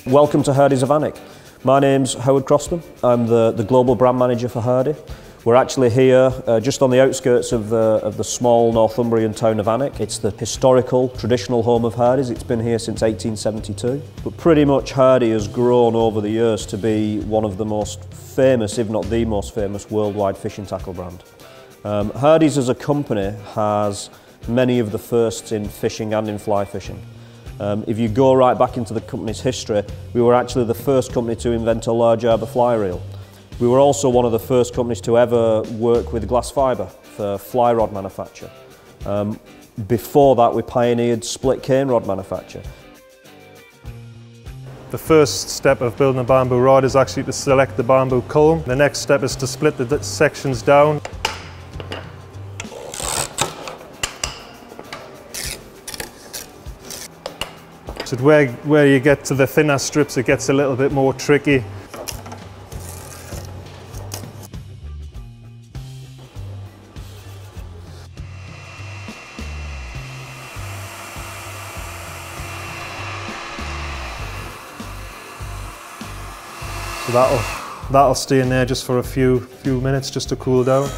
Welcome to Hardy's of Alnwick. My name's Howard Croston. I'm the global brand manager for Hardy. We're actually here just on the outskirts of the small Northumbrian town of Alnwick. It's the historical, traditional home of Hardy's. It's been here since 1872. But pretty much Hardy has grown over the years to be one of the most famous, if not the most famous, worldwide fishing tackle brand. Hardy's as a company has many of the firsts in fishing and in fly fishing. If you go right back into the company's history, we were actually the first company to invent a large arbour fly reel. We were also one of the first companies to ever work with glass fibre for fly rod manufacture. Before that, we pioneered split cane rod manufacture. The first step of building a bamboo rod is actually to select the bamboo culm. The next step is to split the sections down. So where you get to the thinner strips, it gets a little bit more tricky. So that'll stay in there just for a few minutes just to cool down.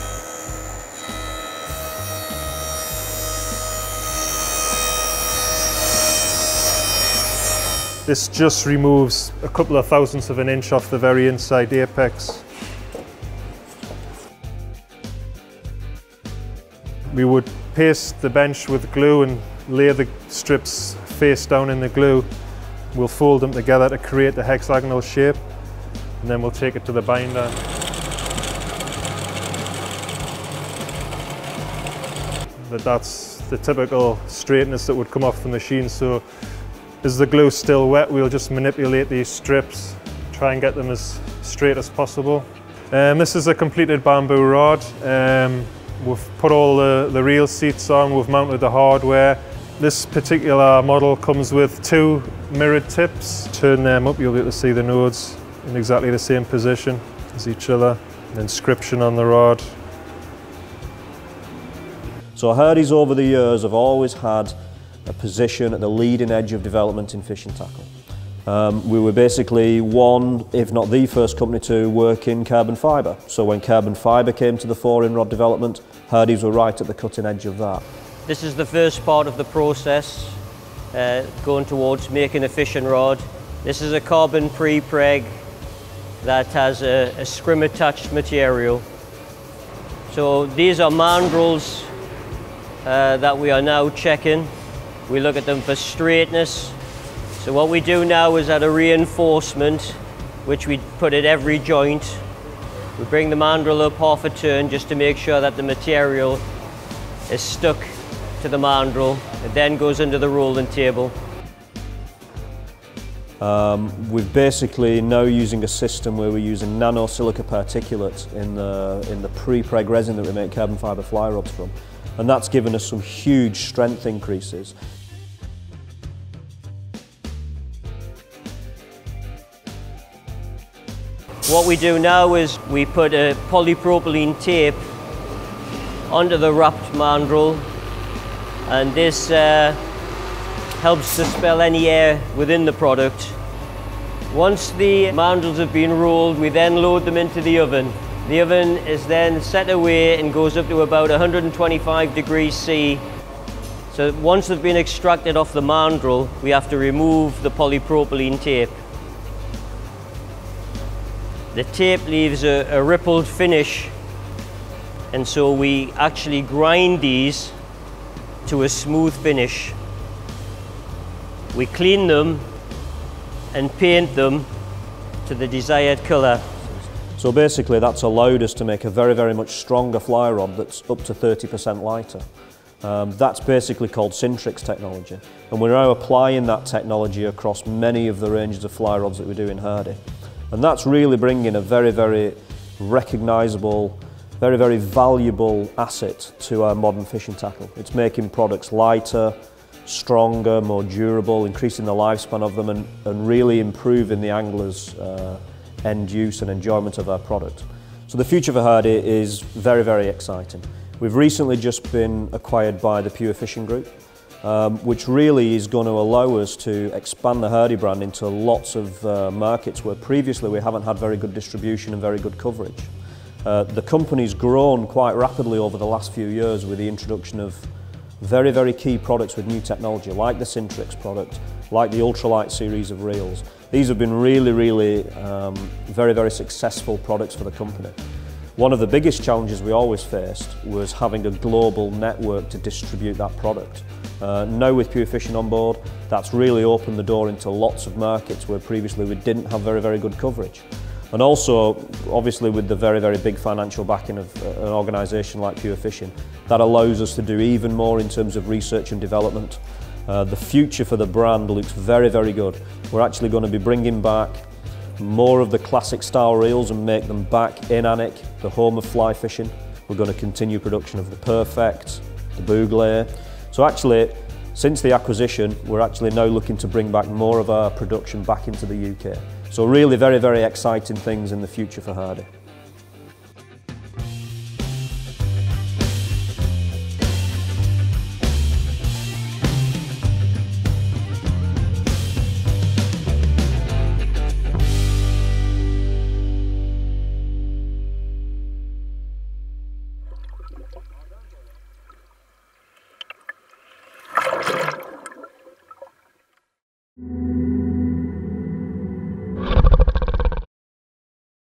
This just removes a couple of thousandths of an inch off the very inside apex. We would paste the bench with glue and lay the strips face down in the glue. We'll fold them together to create the hexagonal shape, and then we'll take it to the binder. That's the typical straightness that would come off the machine. So as the glue's still wet, we'll just manipulate these strips, try and get them as straight as possible. This is a completed bamboo rod. We've put all the reel seats on, we've mounted the hardware. This particular model comes with two mirrored tips. Turn them up, you'll be able to see the nodes in exactly the same position as each other. An inscription on the rod. So Hardy's over the years have always had a position at the leading edge of development in fishing tackle. We were basically one, if not the first company to work in carbon fibre. So when carbon fibre came to the fore in rod development, Hardy's were right at the cutting edge of that. This is the first part of the process, going towards making a fishing rod. This is a carbon pre-preg that has a scrim attached material. So these are mandrels that we are now checking. We look at them for straightness. So what we do now is add a reinforcement, which we put at every joint. We bring the mandrel up half a turn just to make sure that the material is stuck to the mandrel. It then goes into the rolling table. We're basically now using a system where we're using nano silica particulates in the pre-preg resin that we make carbon fibre fly rods from. And that's given us some huge strength increases. What we do now is we put a polypropylene tape onto the wrapped mandrel, and this helps dispel any air within the product. Once the mandrels have been rolled, we then load them into the oven. The oven is then set away and goes up to about 125 degrees C. So once they've been extracted off the mandrel, we have to remove the polypropylene tape. The tape leaves a rippled finish, and so we actually grind these to a smooth finish. We clean them and paint them to the desired colour. So basically that's allowed us to make a very, very much stronger fly rod that's up to 30% lighter. That's basically called Sintrix technology, and we're now applying that technology across many of the ranges of fly rods that we do in Hardy. And that's really bringing a very, very recognisable, very, very valuable asset to our modern fishing tackle. It's making products lighter, stronger, more durable, increasing the lifespan of them, and really improving the angler's end use and enjoyment of our product. So the future for Hardy is very, very exciting. We've recently just been acquired by the Pure Fishing Group. which really is going to allow us to expand the Hurdy brand into lots of markets where previously we haven't had very good distribution and very good coverage. The company's grown quite rapidly over the last few years with the introduction of very, very key products with new technology, like the Sintrix product, like the ultralight series of reels. These have been really, very, very successful products for the company. One of the biggest challenges we always faced was having a global network to distribute that product. Now with Pure Fishing on board, that's really opened the door into lots of markets where previously we didn't have very, very good coverage. And also, obviously with the very, very big financial backing of an organisation like Pure Fishing, that allows us to do even more in terms of research and development. The future for the brand looks very, very good. We're actually going to be bringing back more of the classic style reels and make them back in Alnwick, the home of fly fishing. We're going to continue production of the Perfect, the Bouglé. So actually, since the acquisition, we're actually now looking to bring back more of our production back into the UK. So really very, very exciting things in the future for Hurdy.